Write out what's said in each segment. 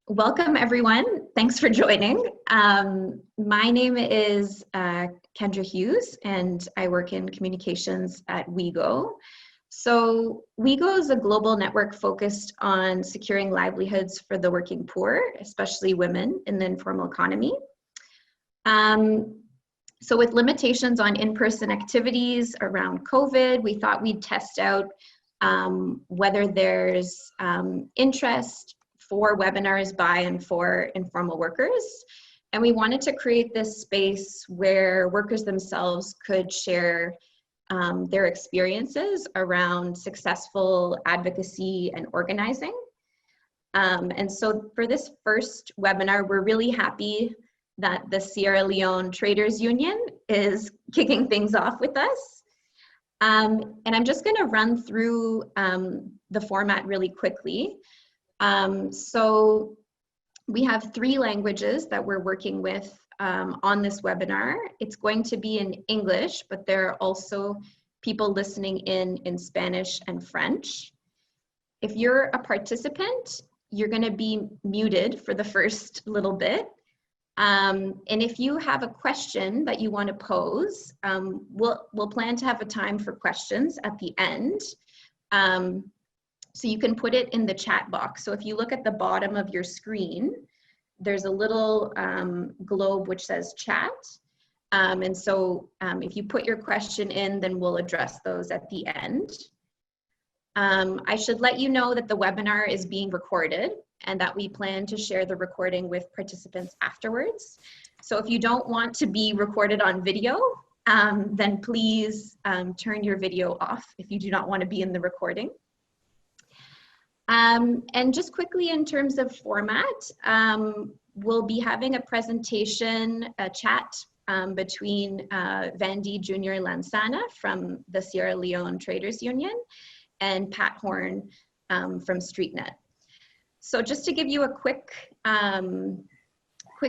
Welcome, everyone. Thanks for joining. My name is Kendra Hughes, and I work in communications at WIEGO. So WIEGO is a global network focused on securing livelihoods for the working poor, especially women in the informal economy. So with limitations on in-person activities around COVID, we thought we'd test out whether there's interest for webinars by and for informal workers. And we wanted to create this space where workers themselves could share their experiences around successful advocacy and organizing. And so for this first webinar, we're really happy that the Sierra Leone Traders Union is kicking things off with us. And I'm just gonna run through the format really quickly. So we have 3 languages that we're working with on this webinar. It's going to be in English, but there are also people listening in Spanish and French. If you're a participant, you're going to be muted for the first little bit. And if you have a question that you want to pose, we'll plan to have a time for questions at the end. So you can put it in the chat box. So if you look at the bottom of your screen, there's a little globe which says chat. And so if you put your question in, then we'll address those at the end. I should let you know that the webinar is being recorded and that we plan to share the recording with participants afterwards. So if you don't want to be recorded on video, then please turn your video off if you do not want to be in the recording. And just quickly in terms of format, we'll be having a presentation, a chat between Vandi Lansana from the Sierra Leone Traders Union and Pat Horn from StreetNet. So just to give you a quick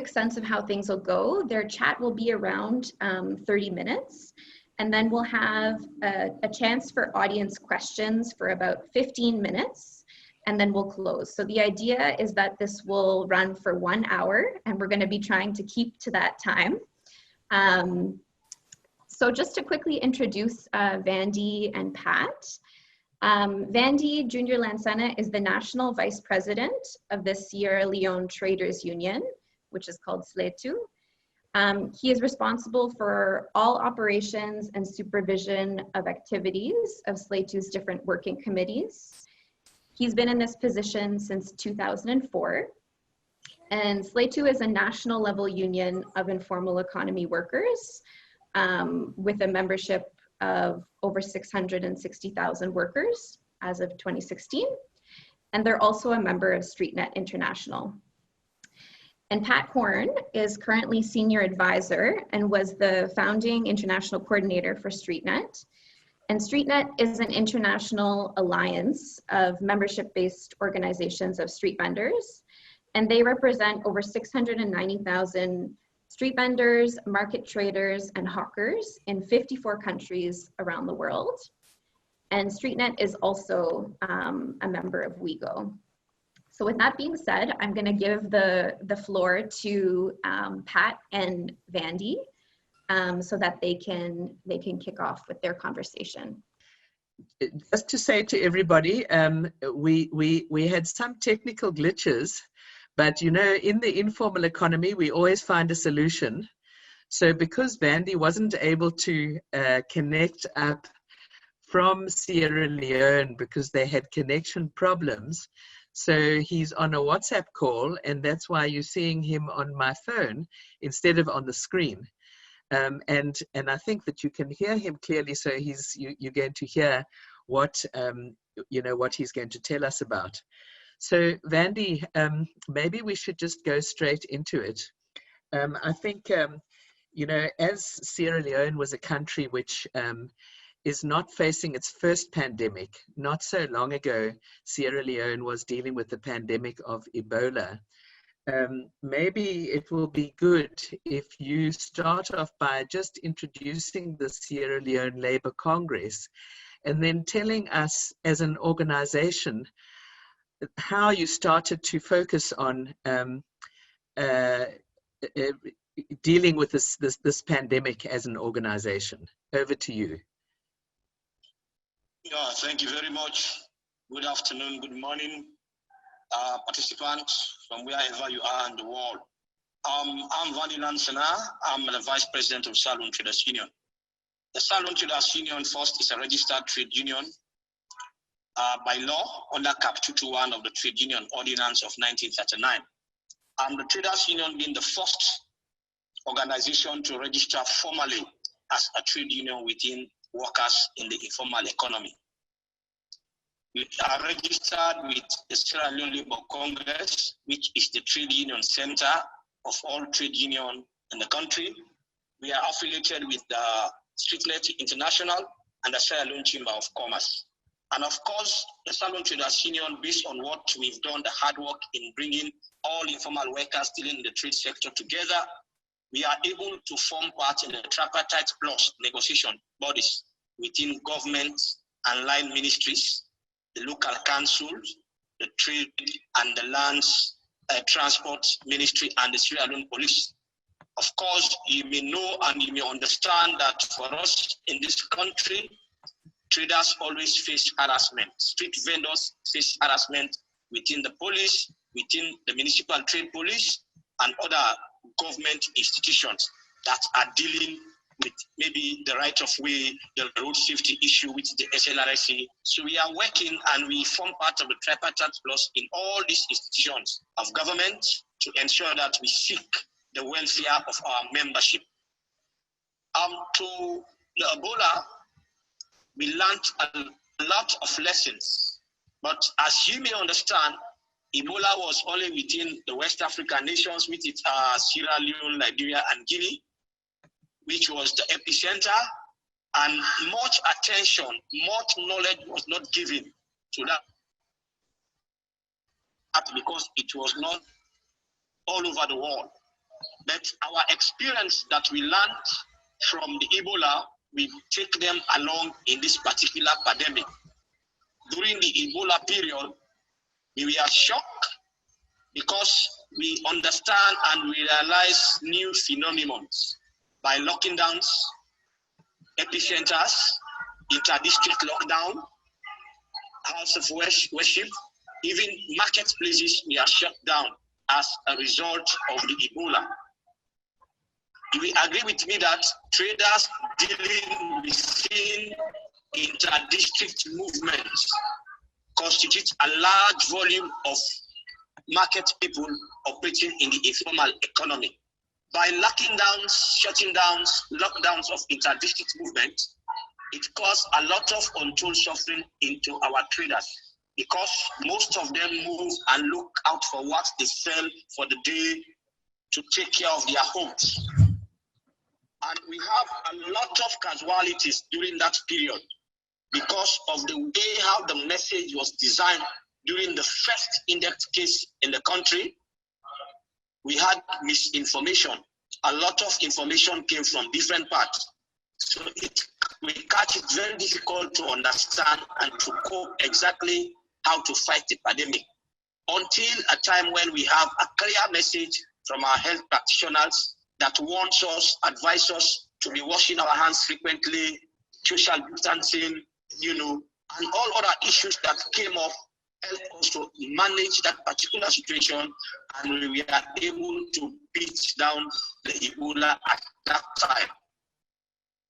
sense of how things will go, their chat will be around 30 minutes. And then we'll have a chance for audience questions for about 15 minutes. And then we'll close. So the idea is that this will run for 1 hour, and we're going to be trying to keep to that time. So just to quickly introduce Vandi and Pat. Vandi Lansana is the National Vice President of the Sierra Leone Traders Union, which is called SLeTU. He is responsible for all operations and supervision of activities of SLeTU's different working committees. He's been in this position since 2004. And SLeTU is a national level union of informal economy workers with a membership of over 660,000 workers as of 2016. And they're also a member of StreetNet International. And Pat Horn is currently Senior Advisor and was the founding international coordinator for StreetNet. And StreetNet is an international alliance of membership-based organizations of street vendors, and they represent over 690,000 street vendors, market traders, and hawkers in 54 countries around the world. And StreetNet is also a member of WIEGO. So with that being said, I'm going to give the floor to Pat and Vandi, so that they can kick off with their conversation. Just to say to everybody, we had some technical glitches, but you know, in the informal economy, we always find a solution. So because Vandi wasn't able to connect up from Sierra Leone because they had connection problems, so he's on a WhatsApp call, and that's why you're seeing him on my phone instead of on the screen. And I think that you can hear him clearly, so you're going to hear what what he's going to tell us about. So Vandi, maybe we should just go straight into it. I think as Sierra Leone was a country which is not facing its first pandemic. Not so long ago, Sierra Leone was dealing with the pandemic of Ebola. Maybe it will be good if you start off by just introducing the Sierra Leone Labour Congress and then telling us as an organization how you started to focus on dealing with this pandemic as an organization. Over to you. Yeah, thank you very much. Good afternoon, good morning, participants from wherever you are in the world. I'm Vandi Lansana. I'm the Vice President of Sierra Leone Traders Union. The Sierra Leone Traders Union first is a registered trade union by law under Cap 221 of the Trade Union Ordinance of 1939. The Traders Union being the first organization to register formally as a trade union within workers in the informal economy. We are registered with the Sierra Leone Labour Congress, which is the trade union center of all trade unions in the country. We are affiliated with the StreetNet International and the Sierra Leone Chamber of Commerce. And of course, the Sierra Leone Traders Union, based on what we've done, the hard work in bringing all informal workers still in the trade sector together, we are able to form part in the tripartite plus negotiation bodies within government and line ministries, the local councils, the trade and the lands transport ministry, and the Sierra Leone police. Of course, you may know and you may understand that for us in this country, traders always face harassment. Street vendors face harassment within the police, within the municipal trade police, and other government institutions that are dealing with maybe the right of way, the road safety issue with the SLRC. So we are working and we form part of the tripartite plus in all these institutions of government to ensure that we seek the welfare of our membership. To the Ebola, we learned a lot of lessons, but as you may understand, Ebola was only within the West African nations, with its Sierra Leone, Liberia, and Guinea, which was the epicenter, and much attention, much knowledge was not given to that because it was not all over the world. But our experience that we learned from the Ebola, we take them along in this particular pandemic. During the Ebola period, we were shocked because we understand and we realize new phenomena by locking down epicenters, inter-district lockdown, house of worship, even marketplaces were shut down as a result of the Ebola. Do you agree with me that traders dealing within inter-district movements constitute a large volume of market people operating in the informal economy? By locking down, shutting down, lockdowns of inter-district movement, it caused a lot of untold suffering into our traders because most of them move and look out for what they sell for the day to take care of their homes. And we have a lot of casualties during that period because of the way how the message was designed during the first index case in the country. We had misinformation. A lot of information came from different parts. So we catch it very difficult to understand and to cope exactly how to fight the pandemic until a time when we have a clear message from our health practitioners that warns us, advise us to be washing our hands frequently, social distancing, and all other issues that came up help us to manage that particular situation, and we were able to beat down the Ebola at that time.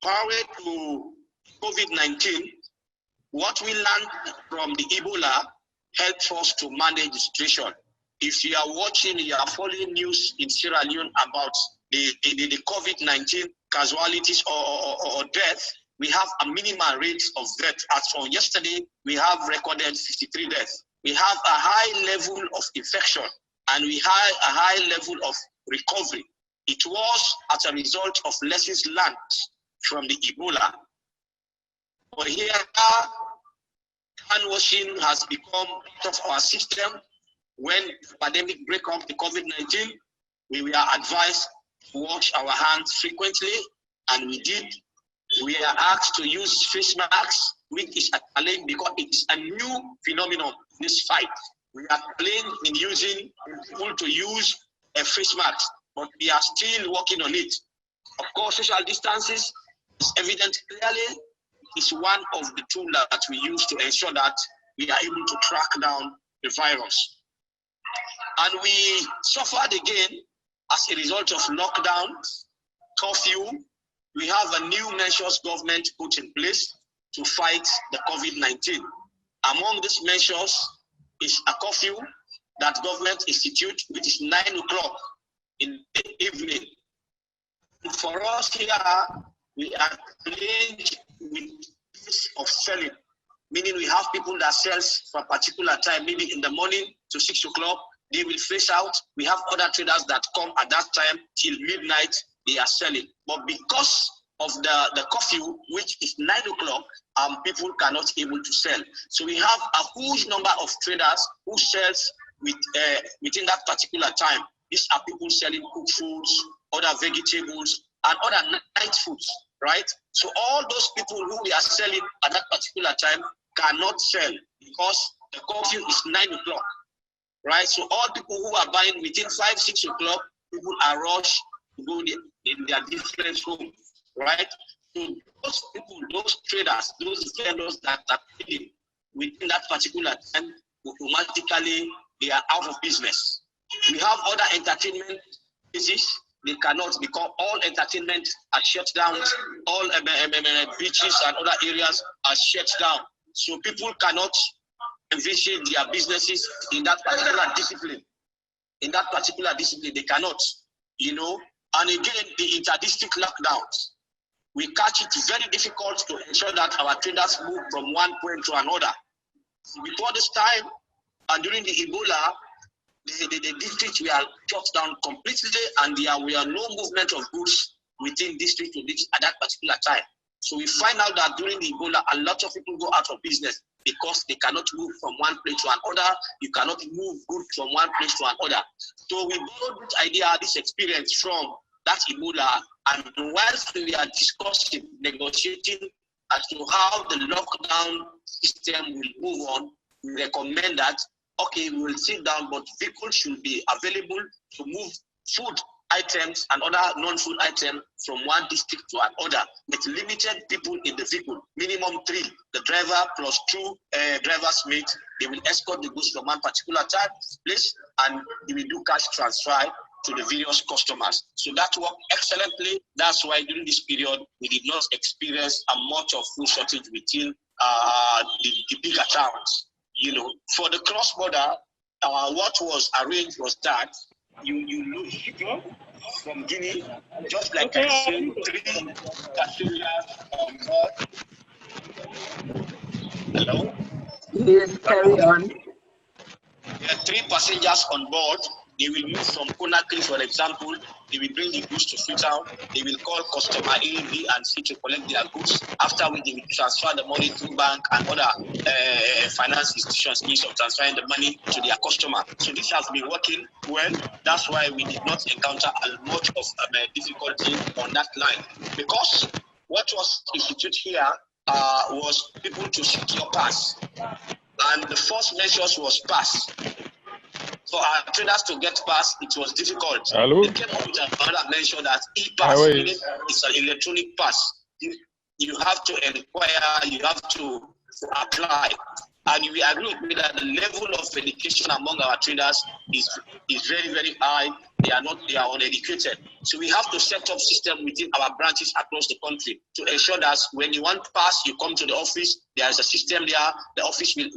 Prior to COVID-19, what we learned from the Ebola helps us to manage the situation. If you are watching, you are following news in Sierra Leone about the COVID-19 casualties or death, we have a minimal rate of death. As from yesterday, we have recorded 63 deaths. We have a high level of infection and we have a high level of recovery. It was as a result of lessons learned from the Ebola. But here, hand washing has become part of our system. When the pandemic broke up, the COVID-19, we were advised to wash our hands frequently, and we did. We are asked to use face masks, which is a challenge because it is a new phenomenon in this fight. We are playing in using people to use a face mask, but we are still working on it. Of course, social distances is evident clearly. It's one of the tools that we use to ensure that we are able to track down the virus. And we suffered again as a result of lockdown, curfew. We have a new measures government put in place to fight the COVID-19. Among these measures is a curfew that government institute, which is 9 o'clock in the evening. And for us here, we are playing with this of selling, meaning we have people that sells for a particular time, maybe in the morning to 6 o'clock, they will face out. We have other traders that come at that time till midnight, they are selling. But because of the curfew, which is 9 o'clock, people cannot able to sell. So we have a huge number of traders who sells within that particular time. These are people selling cooked foods, other vegetables, and other night foods, right? So all those people who we are selling at that particular time cannot sell because the curfew is 9 o'clock, right? So all people who are buying within 5, 6 o'clock, people are rushed to go in their different homes, right? So those people, those traders, those vendors that are trading within that particular time, automatically they are out of business. We have other entertainment places. They cannot, because all entertainment are shut down. All beaches and other areas are shut down. So people cannot envision their businesses in that particular discipline. In that particular discipline, they cannot, you know. And again, the interdistrict lockdowns. We catch it very difficult to ensure that our traders move from one point to another. Before this time, and during the Ebola, the district were shut down completely, and there were no movement of goods within district to district at that particular time. So we find out that during the Ebola, a lot of people go out of business because they cannot move from one place to another. You cannot move goods from one place to another. So we borrowed this idea, this experience from that Ebola, and whilst we are discussing, negotiating as to how the lockdown system will move on, we recommend that, okay, we will sit down, but vehicles should be available to move food items and other non-food items from one district to another, with limited people in the vehicle, minimum 3, the driver plus 2 driver's mates. They will escort the goods from one particular place, and they will do cash transfer to the various customers. So that worked excellently. That's why during this period, we did not experience a much of food shortage within the bigger towns. You know, for the cross-border, what was arranged was that you lose people from Guinea, just like I said, 3 passengers on board. Hello? Yes, carry on. There are 3 passengers on board. They will move from Conakry, for example. They will bring the goods to Freetown. They will call customer A, B, and C to collect their goods. After which they will transfer the money through bank and other finance institutions means of transferring the money to their customer. So this has been working well. That's why we did not encounter as much of difficulty on that line. Because what was instituted here was people to secure pass. And the first measures was pass. For our traders to get pass, it was difficult. Hello? They came up with another mention that e-pass, meaning it's an electronic pass. You have to inquire, you have to apply. And we agree with me that the level of education among our traders is very, very high. They are uneducated. So we have to set up system within our branches across the country to ensure that when you want pass, you come to the office. There is a system there. The office will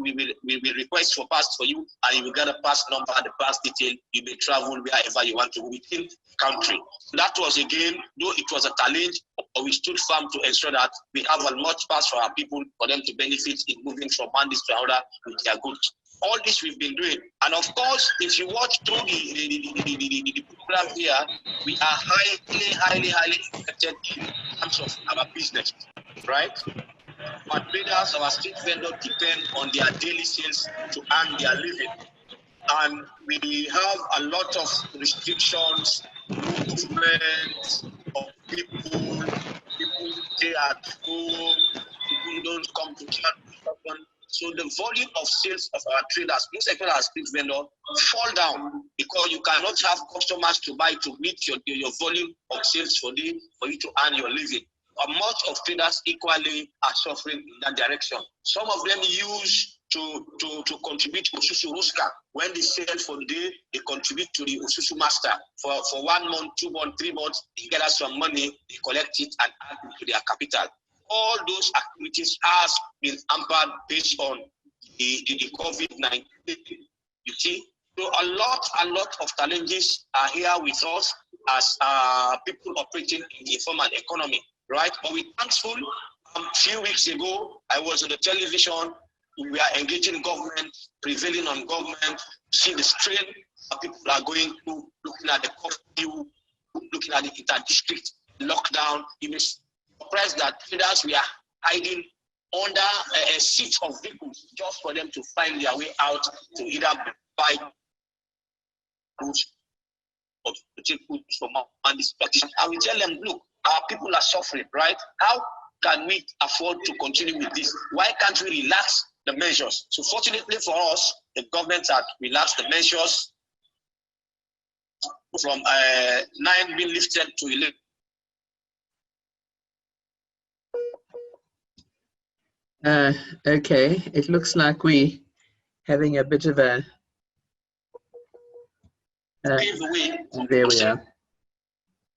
request for pass for you, and you will get a pass number, the pass detail. You may travel wherever you want to within country. That was, again, though it was a challenge, but we stood firm to ensure that we have as much pass for our people, for them to benefit in moving from one district to another with their goods. All this we've been doing. And of course, if you watch through the program here, we are highly affected in terms of our business, right? Our traders, our street vendors depend on their daily sales to earn their living. And we have a lot of restrictions, movement of people stay at home, people don't come to church. So the volume of sales of our traders, most especially our street vendor, fall down because you cannot have customers to buy to meet your volume of sales for you to earn your living. Most of traders equally are suffering in that direction. Some of them use to contribute to Osusu Ruska. When they sell for the day, they contribute to the Osusu master. For 1 month, 2 months, 3 months, they gather some money, they collect it and add it to their capital. All those activities has been hampered based on the COVID-19. You see, so a lot of challenges are here with us as people operating in the informal economy, right? But we're thankful. A few weeks ago, I was on the television. We are engaging government, prevailing on government, see the strain that people are going through, looking at the curfew, looking at the inter-district lockdown. You may be surprised that traders we are hiding under a seat of vehicles just for them to find their way out to either buy goods or to take goods from this practice. And we tell them, look, our people are suffering, right? How can we afford to continue with this? Why can't we relax the measures? So fortunately for us, the government had relaxed the measures from 9 being lifted to 11. Okay, it looks like we having a bit of a there we are.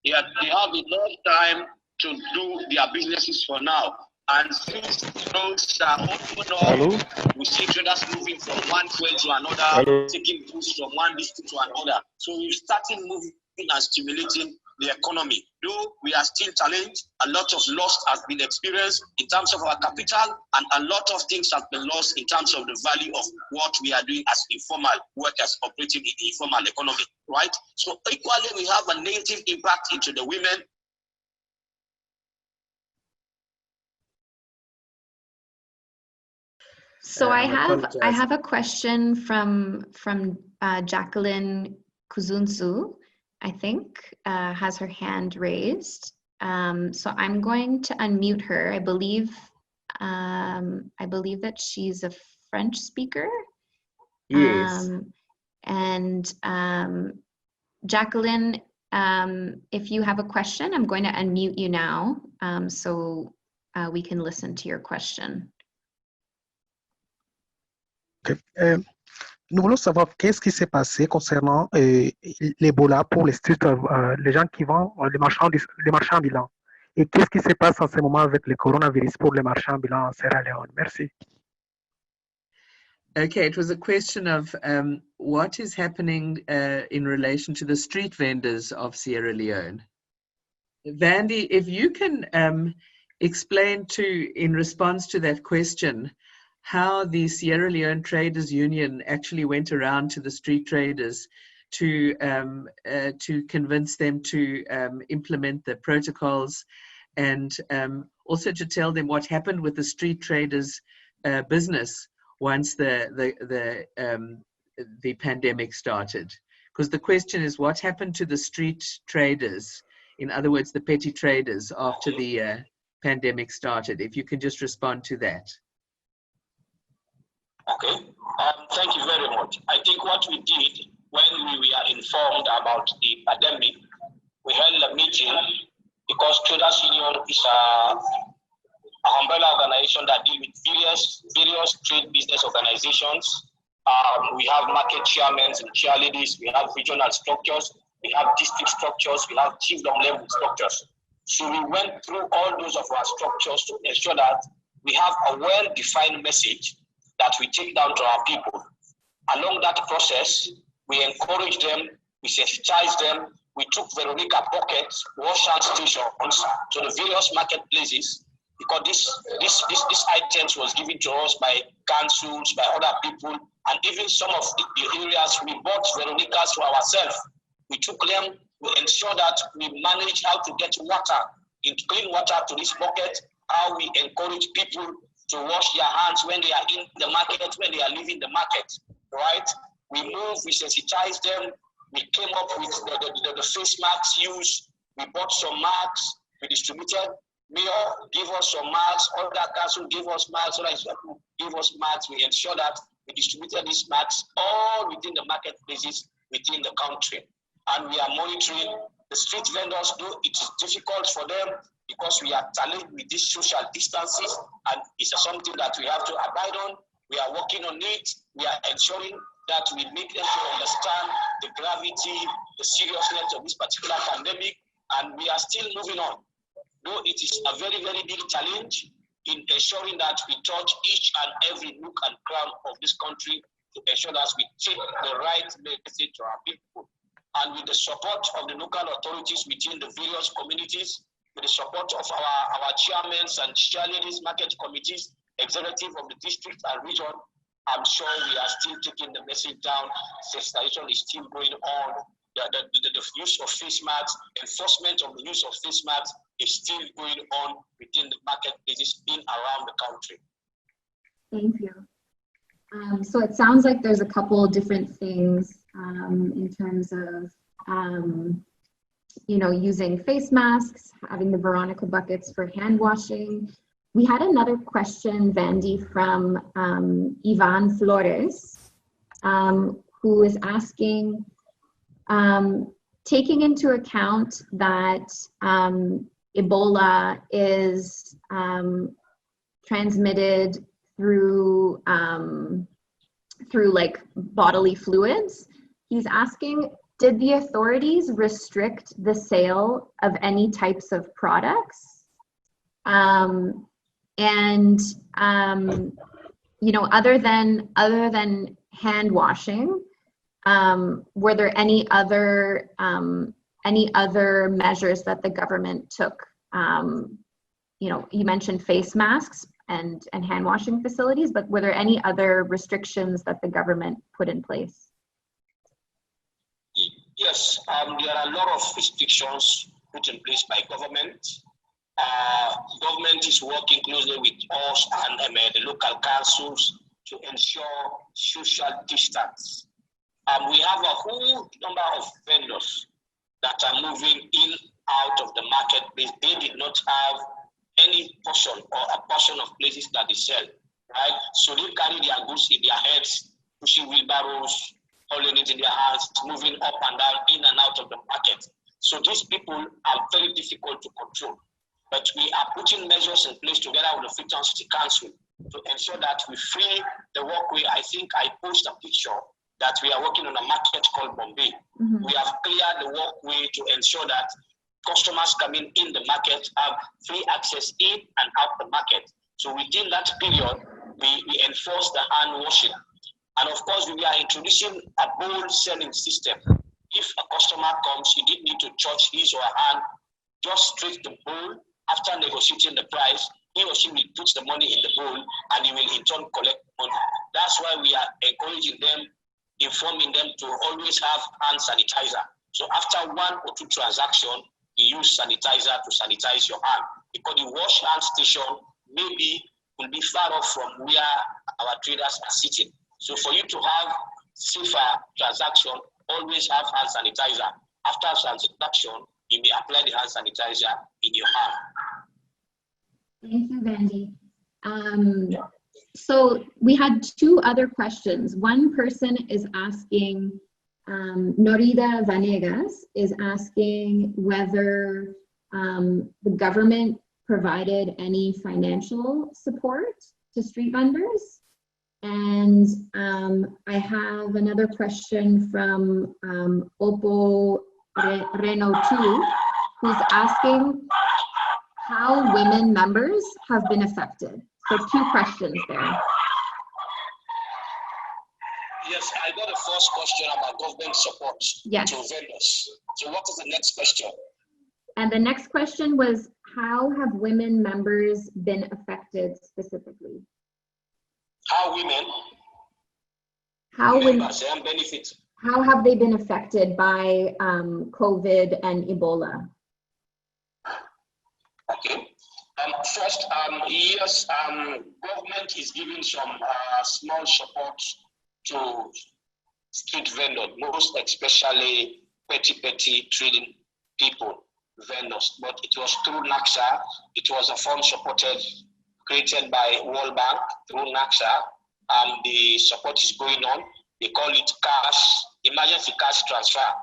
Yeah, they have enough time to do their businesses for now. And since roads are open up, we see traders moving from one point to another, taking goods from one district to another. So we're starting moving and stimulating the economy. Though we are still challenged, a lot of loss has been experienced in terms of our capital, and a lot of things have been lost in terms of the value of what we are doing as informal workers operating in the informal economy, right? So equally, we have a negative impact into the women. So I have a question from Jacqueline Kuzunzu, I think, has her hand raised. So I'm going to unmute her. I believe that she's a French speaker. Yes. Jacqueline, if you have a question, I'm going to unmute you now, so we can listen to your question. Okay. Nous voulons savoir qu'est-ce qui s'est passé concernant l'Ebola pour les gens qui vendent, les marchands ambulants. Et qu'est-ce qui se passe en ce moment avec le coronavirus pour les marchands ambulants en Sierra Leone? Merci. Okay, it was a question of what is happening in relation to the street vendors of Sierra Leone. Vandi, if you can explain in response to that question, how the Sierra Leone Traders Union actually went around to the street traders to convince them to implement the protocols, and also to tell them what happened with the street traders business once the pandemic started. Because the question is, what happened to the street traders, in other words, the petty traders, after the pandemic started? If you can just respond to that. Okay, thank you very much. I think what we did when we were informed about the pandemic, we held a meeting because Traders Union is an umbrella organization that deals with various trade business organizations. We have market chairmen and chairladies, we have regional structures, we have district structures, we have chiefdom level structures. So we went through all those of our structures to ensure that we have a well-defined message that we take down to our people. Along that process, we encourage them, we sensitize them, we took Veronica buckets, wash hand stations to the various marketplaces, because this items was given to us by councils, by other people, and even some of the areas we bought Veronicas for ourselves. We took them, we ensure that we manage how to get water, clean water to this bucket, how we encourage people to wash their hands when they are in the market, when they are leaving the market, right? We move, we sensitize them, we came up with the face masks used, we bought some masks, we distributed. Mayor gave us some masks, other council gave us masks, so that give us masks. We ensure that we distributed these masks all within the marketplaces within the country. And we are monitoring the street vendors, though it is difficult for them because we are challenged with these social distances, and it's something that we have to abide on. We are working on it. We are ensuring that we make them to understand the gravity, the seriousness of this particular pandemic, and we are still moving on. Though it is a very, very big challenge in ensuring that we touch each and every nook and cranny of this country to ensure that we take the right message to our people. And with the support of the local authorities within the various communities, with the support of our chairmen and chairladies, market committees, executive of the district and region, I'm sure we are still taking the message down. Sensitization is still going on. The use of face masks, enforcement of the use of face masks is still going on within the marketplaces in around the country. Thank you. So it sounds like there's a couple different things in terms of, you know, using face masks, having the Veronica buckets for hand washing. We had another question, Vandi, from Ivan Flores, who is asking, taking into account that Ebola is transmitted through like bodily fluids, he's asking, did the authorities restrict the sale of any types of products? You know, other than hand washing, were there any other measures that the government took? You know, you mentioned face masks and hand washing facilities, but were there any other restrictions that the government put in place? Yes, there are a lot of restrictions put in place by government. Government is working closely with us and the local councils to ensure social distance. We have a whole number of vendors that are moving in, out of the marketplace. They did not have any portion or a portion of places that they sell, right? So they carry their goods in their heads, pushing wheelbarrows, holding it in their hands, moving up and down, in and out of the market. So these people are very difficult to control. But we are putting measures in place together with the Freetown City Council to ensure that we free the walkway. I think I posted a picture that we are working on a market called Bombay. We have cleared the walkway to ensure that customers coming in the market have free access in and out the market. So within that period, we enforce the hand washing. And of course, we are introducing a bowl selling system. If a customer comes, he didn't need to touch his or her hand, just straight the bowl. After negotiating the price, he or she will put the money in the bowl and he will in turn collect money. That's why we are encouraging them, informing them to always have hand sanitizer. So after 1 or 2 transactions, you use sanitizer to sanitize your hand, because the wash hand station maybe will be far off from where our traders are sitting. So for you to have safer transaction, always have hand sanitizer. After transaction, you may apply the hand sanitizer in your hand. Thank you, Vandi. So we had 2 other questions. One person is asking, Norida Vanegas is asking whether the government provided any financial support to street vendors. And I have another question from Opo Reno2, who's asking how women members have been affected. So 2 questions there. Yes, I got the first question about government support to vendors. So what is the next question? And the next question was, how have women members been affected specifically? How women? How members and benefits? How have they been affected by COVID and Ebola? Okay. First, yes, government is giving some small support to street vendors, most especially petty trading people, vendors. But it was through NACSA. It was a fund supported created by World Bank through NACSA. The support is going on. They call it cash, emergency cash transfer.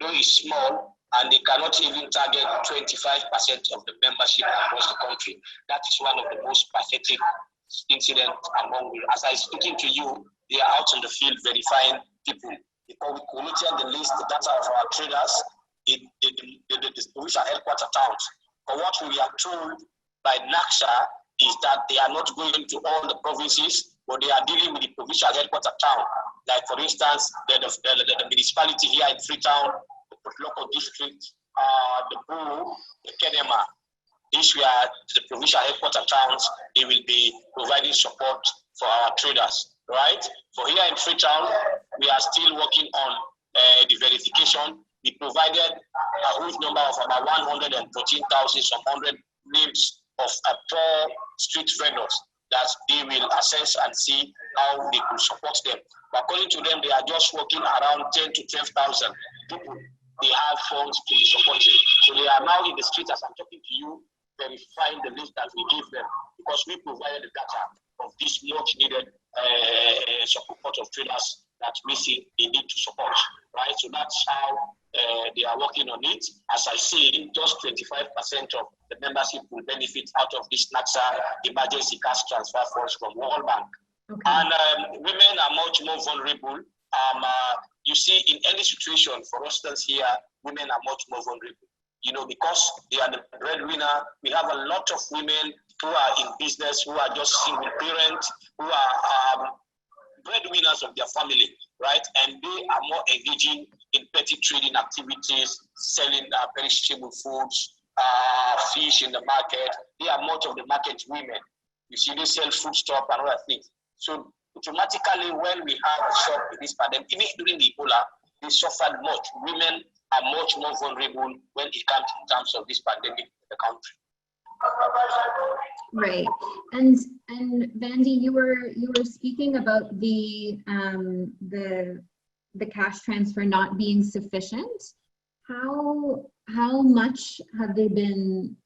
Though it's small, and they cannot even target 25% of the membership across the country. That is one of the most pathetic incidents among them. As I'm speaking to you, they are out in the field verifying people. Because we collected the list, the data of our traders in the provincial headquarters towns. But what we are told by NACSA is that they are not going to all the provinces, but they are dealing with the provincial headquarters town. Like for instance, the municipality here in Freetown, the local district, the Boo, the Kenema. These were the provincial headquarters towns. They will be providing support for our traders, right? For here in Freetown, we are still working on the verification. We provided a huge number of about 114,000, some 100 names of poor street vendors that they will assess and see how they could support them. But according to them, they are just working around 10 to 12,000 people. They have funds to be supported. So they are now in the street as I'm talking to you, verifying the list that we give them, because we provided the data of this much needed support of traders that we see they need to support, right? So that's how they are working on it. As I say, just 25% of the membership will benefit out of this NACSA emergency cash transfer funds from World Bank. Okay. And women are much more vulnerable. You see, in any situation, for instance here, women are much more vulnerable. You know, because they are the breadwinner, we have a lot of women who are in business, who are just single parents, who are breadwinners of their family, right? And they are more engaging in petty trading activities, selling perishable foods, fish in the market. They are much of the market women. You see, they sell foodstuff and other things. So automatically, when we have a shock with this pandemic, even during the Ebola, they suffered much. Women are much more vulnerable when it comes in terms of this pandemic in the country. Right, and Vandi, you were speaking about the cash transfer not being sufficient. How much have they been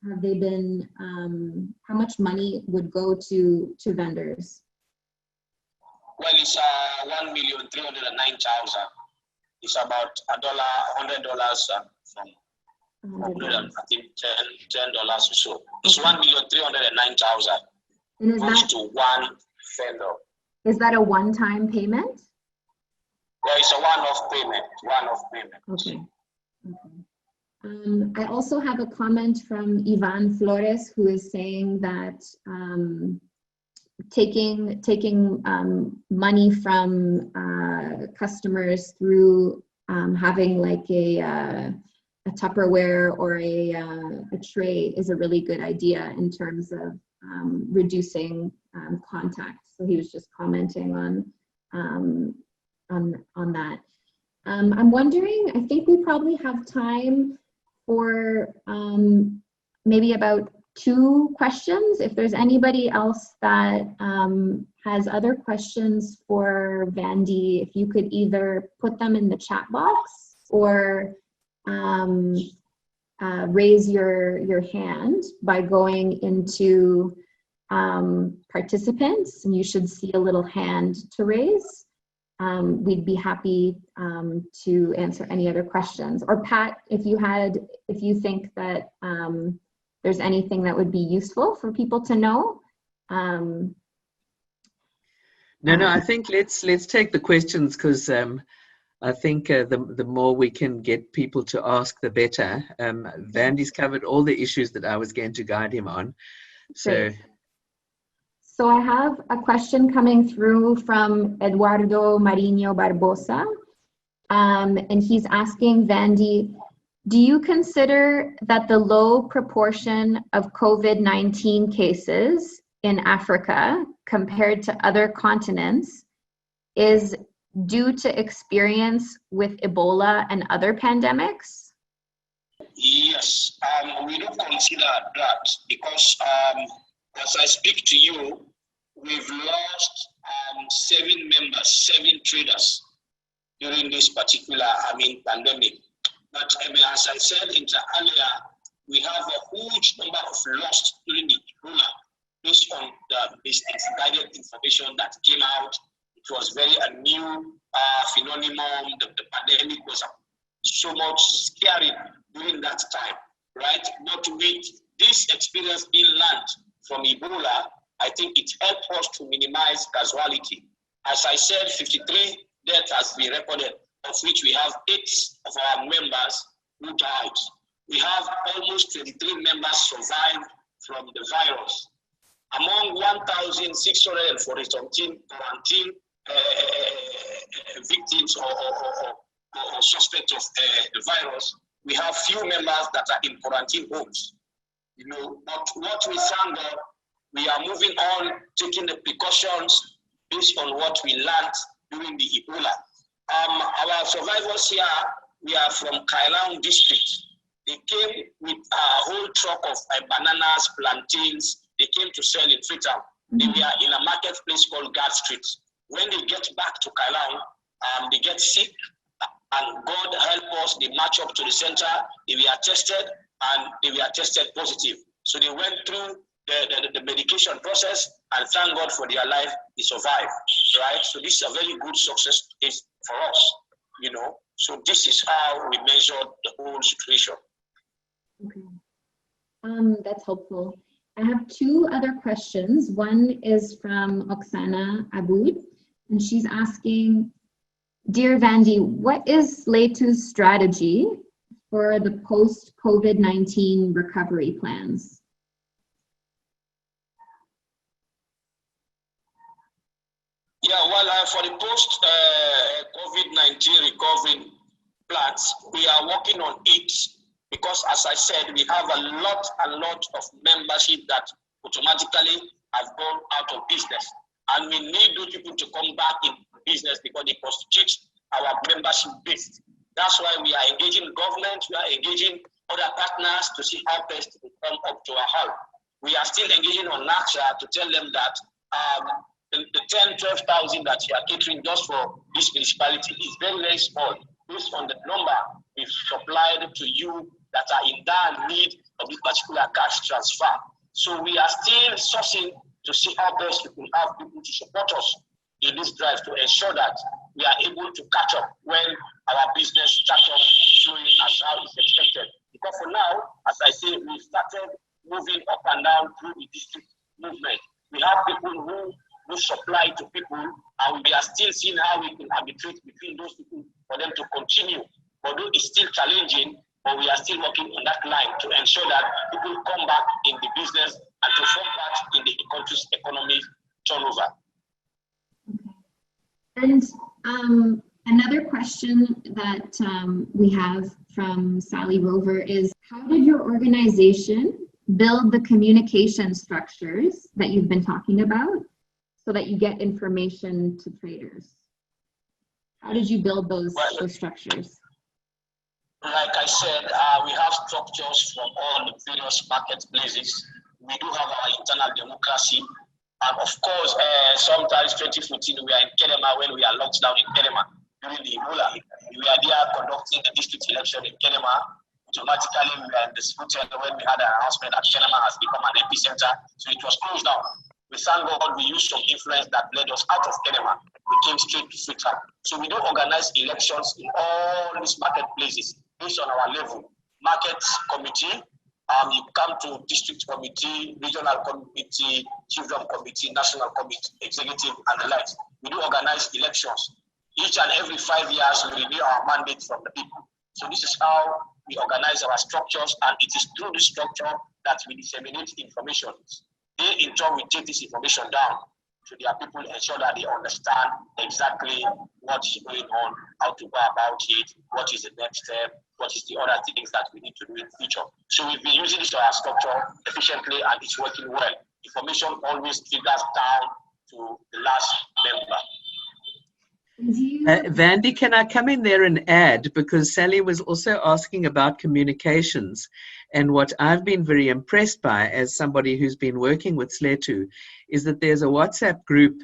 how much money would go to vendors? Well, it's 1,309,000. It's about $100 from I think $10 or so. It's 1,309,000 goes to one vendor. Is that a one-time payment? Yeah, it's a one-off payment. Okay. I also have a comment from Ivan Flores, who is saying that taking money from customers through having like a Tupperware or a tray is a really good idea in terms of reducing contact. So he was just commenting on that. I'm wondering, I think we probably have time for maybe about 2 questions. If there's anybody else that has other questions for Vandi, if you could either put them in the chat box or raise your hand by going into participants, and you should see a little hand to raise. We'd be happy to answer any other questions. Or Pat, if you think that there's anything that would be useful for people to know. No, I think let's take the questions, because I think the more we can get people to ask, the better. Vandi's covered all the issues that I was going to guide him on. So I have a question coming through from Eduardo Marinho Barbosa, and he's asking Vandi, do you consider that the low proportion of COVID-19 cases in Africa compared to other continents is due to experience with Ebola and other pandemics? Yes, we do consider that because as I speak to you, we've lost 7 members, 7 traders during this particular, pandemic. But as I said earlier, we have a huge number of lost during the Ebola. based on the misguided information that came out. It was very a new phenomenon. The pandemic was so much scary during that time, right? But with this experience being learned from Ebola, I think it helped us to minimize casualty. As I said, 53 deaths has been recorded, of which we have 8 of our members who died. We have almost 23 members survived from the virus. Among 1,614 quarantine victims or suspects of the virus, we have few members that are in quarantine homes. You know, but what we found out, we are moving on, taking the precautions based on what we learned during the Ebola. Our survivors here, we are from Kailang district. They came with a whole truck of bananas, plantains. They came to sell in Freetown. They were in a marketplace called Guard Street. When they get back to Kailang, they get sick, and God help us, they match up to the center. They were tested, and they were tested positive. So they went through the medication process, and thank God for their life, they survived, right? So this is a very good success case for us, you know. So this is how we measured the whole situation. Okay, that's helpful. I have 2 other questions. One is from Oksana Aboud, and she's asking, Dear Vandi, what is SLeTU's strategy for the post-COVID-19 recovery plans? Yeah, well, for the post-COVID-19 recovery plans, we are working on it because, as I said, we have a lot of membership that automatically have gone out of business. And we need those people to come back in business because they constitute our membership base. That's why we are engaging government, we are engaging other partners to see how best to come up to our help. We are still engaging on NACHA to tell them that the 10, 12,000 that you are catering just for this municipality is very, very small based on the number we've supplied to you that are in dire need of this particular cash transfer. So we are still sourcing to see how best we can have people to support us in this drive to ensure that we are able to catch up when our business starts up showing as how it's expected. Because for now, as I say, we started moving up and down through the district movement. We have people who supply to people, and we are still seeing how we can arbitrate between those people for them to continue. Although it's still challenging, but we are still working on that line to ensure that people come back in the business and to form part in the country's economic turnover. And another question that we have from Sally Rover is, how did your organization build the communication structures that you've been talking about so that you get information to traders? How did you build those structures? Like I said, we have structures from all the various marketplaces. We do have our internal democracy. And of course, sometimes 2014, we are in Kenema when we are locked down in Kenema during the Ebola. We are there conducting the district election in Kenema. Automatically, we were in this hotel when we had an announcement that Kenema has become an epicenter. So it was closed down. We thank God we used some influence that led us out of Kenema. We came straight to Freetown. So we don't organize elections in all these marketplaces based on our level. Market committee, you come to district committee, regional committee, chiefdom committee, national committee, executive, and the likes. We do organize elections. Each and every 5 years, we renew our mandate from the people. So this is how we organize our structures, and it is through this structure that we disseminate information. They, in turn, will take this information down to their people, ensure that they understand exactly what is going on, how to go about it, what is the next step, what is the other things that we need to do in the future. So we've been using this our structure efficiently, and it's working well. Information always triggers down to the last member. Vandi, can I come in there and add, because Sally was also asking about communications, and what I've been very impressed by as somebody who's been working with SLeTU is that there's a WhatsApp group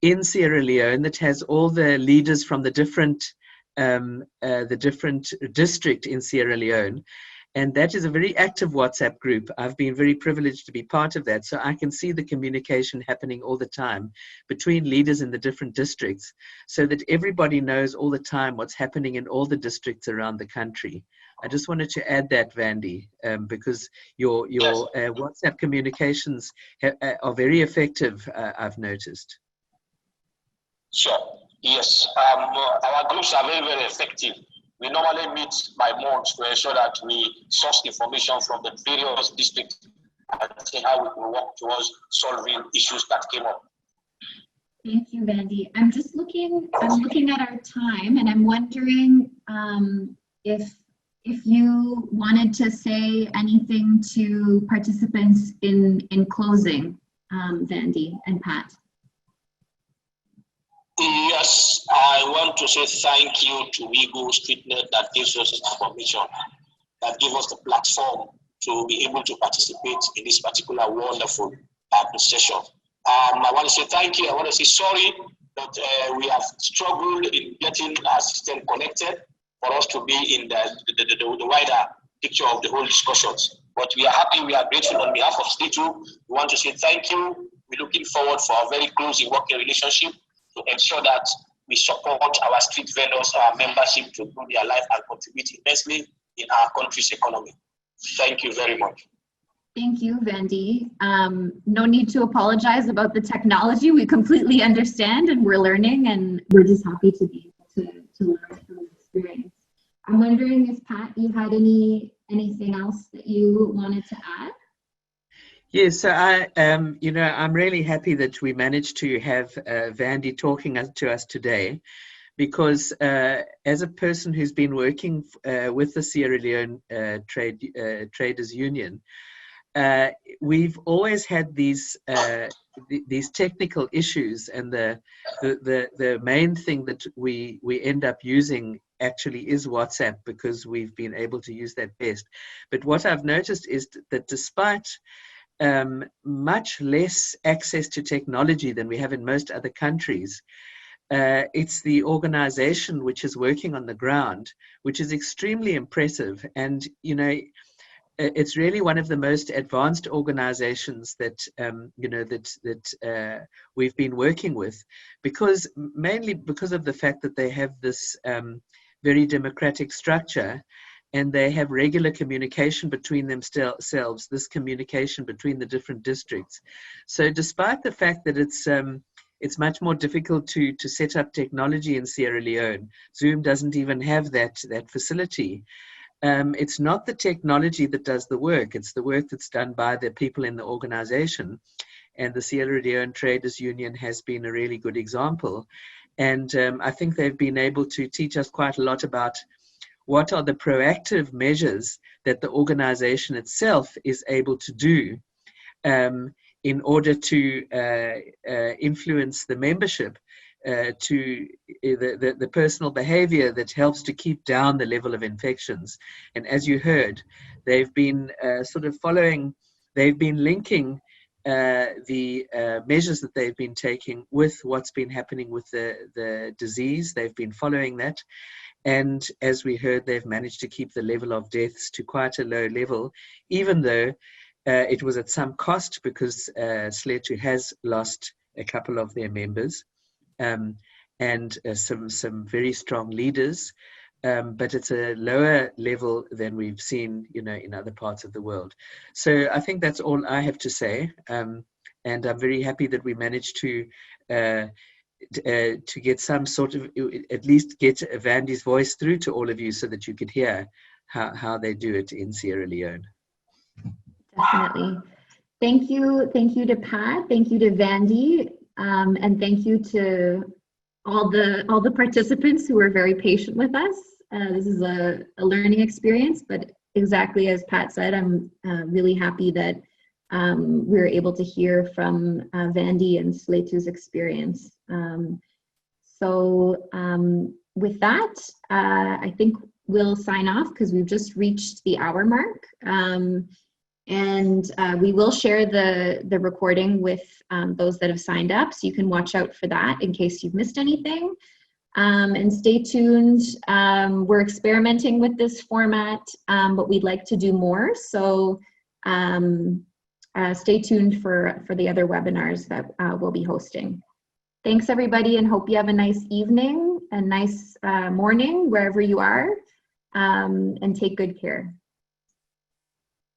in Sierra Leone that has all the leaders from the different district in Sierra Leone, And that is a very active WhatsApp group. I've been very privileged to be part of that. So I can see the communication happening all the time between leaders in the different districts, so that everybody knows all the time what's happening in all the districts around the country. I just wanted to add that, Vandi, because your WhatsApp communications are very effective, I've noticed. Sure. Yes. Our groups are very, very effective. We normally meet by month to ensure that we source information from the various districts and see how we can work towards solving issues that came up. Thank you, Vandi. I'm looking at our time, and I'm wondering if you wanted to say anything to participants in closing, Vandi and Pat. Yes, I want to say thank you to WIEGO StreetNet that gives us this information, that gives us the platform to be able to participate in this particular wonderful session. I want to say thank you. I want to say sorry that we have struggled in getting our system connected for us to be in the wider picture of the whole discussions. But we are happy, we are grateful on behalf of SLeTU. We want to say thank you. We're looking forward for a very close working relationship to ensure that we support our street vendors, our membership to grow their life and contribute immensely in our country's economy. Thank you very much. Thank you, Vandi. No need to apologize about the technology. We completely understand, and we're learning, and we're just happy to be able to learn from the experience. I'm wondering if, Pat, you had anything else that you wanted to add? Yes, so I'm really happy that we managed to have Vandi talking to us today, because as a person who's been working with the Sierra Leone Traders Union, we've always had these technical issues, and the main thing that we end up using actually is WhatsApp, because we've been able to use that best. But what I've noticed is that despite much less access to technology than we have in most other countries, it's the organization which is working on the ground, which is extremely impressive. And, it's really one of the most advanced organizations that, we've been working with, mainly because of the fact that they have this very democratic structure, and they have regular communication between themselves, this communication between the different districts. So despite the fact that it's much more difficult to set up technology in Sierra Leone, Zoom doesn't even have that facility. It's not the technology that does the work, it's the work that's done by the people in the organization. And the Sierra Leone Traders Union has been a really good example. And I think they've been able to teach us quite a lot about what are the proactive measures that the organization itself is able to do in order to influence the membership to the personal behavior that helps to keep down the level of infections. And as you heard, they've been they've been linking the measures that they've been taking with what's been happening with the disease. They've been following that. And as we heard, they've managed to keep the level of deaths to quite a low level, even though it was at some cost, because SLeTU has lost a couple of their members and some very strong leaders. But it's a lower level than we've seen, in other parts of the world. So I think that's all I have to say. And I'm very happy that we managed to get some sort of, at least get Vandi's voice through to all of you, so that you could hear how they do it in Sierra Leone. Definitely. Thank you to Pat, thank you to Vandi, and thank you to all the participants who were very patient with us. This is a learning experience, but exactly as Pat said, I'm really happy that we were able to hear from Vandi and SLeTU's experience. With that, I think we'll sign off, because we've just reached the hour mark. And we will share the recording with those that have signed up, so you can watch out for that in case you've missed anything. And stay tuned. We're experimenting with this format, but we'd like to do more. So stay tuned for the other webinars that we'll be hosting. Thanks everybody, and hope you have a nice evening, a nice morning wherever you are, and take good care.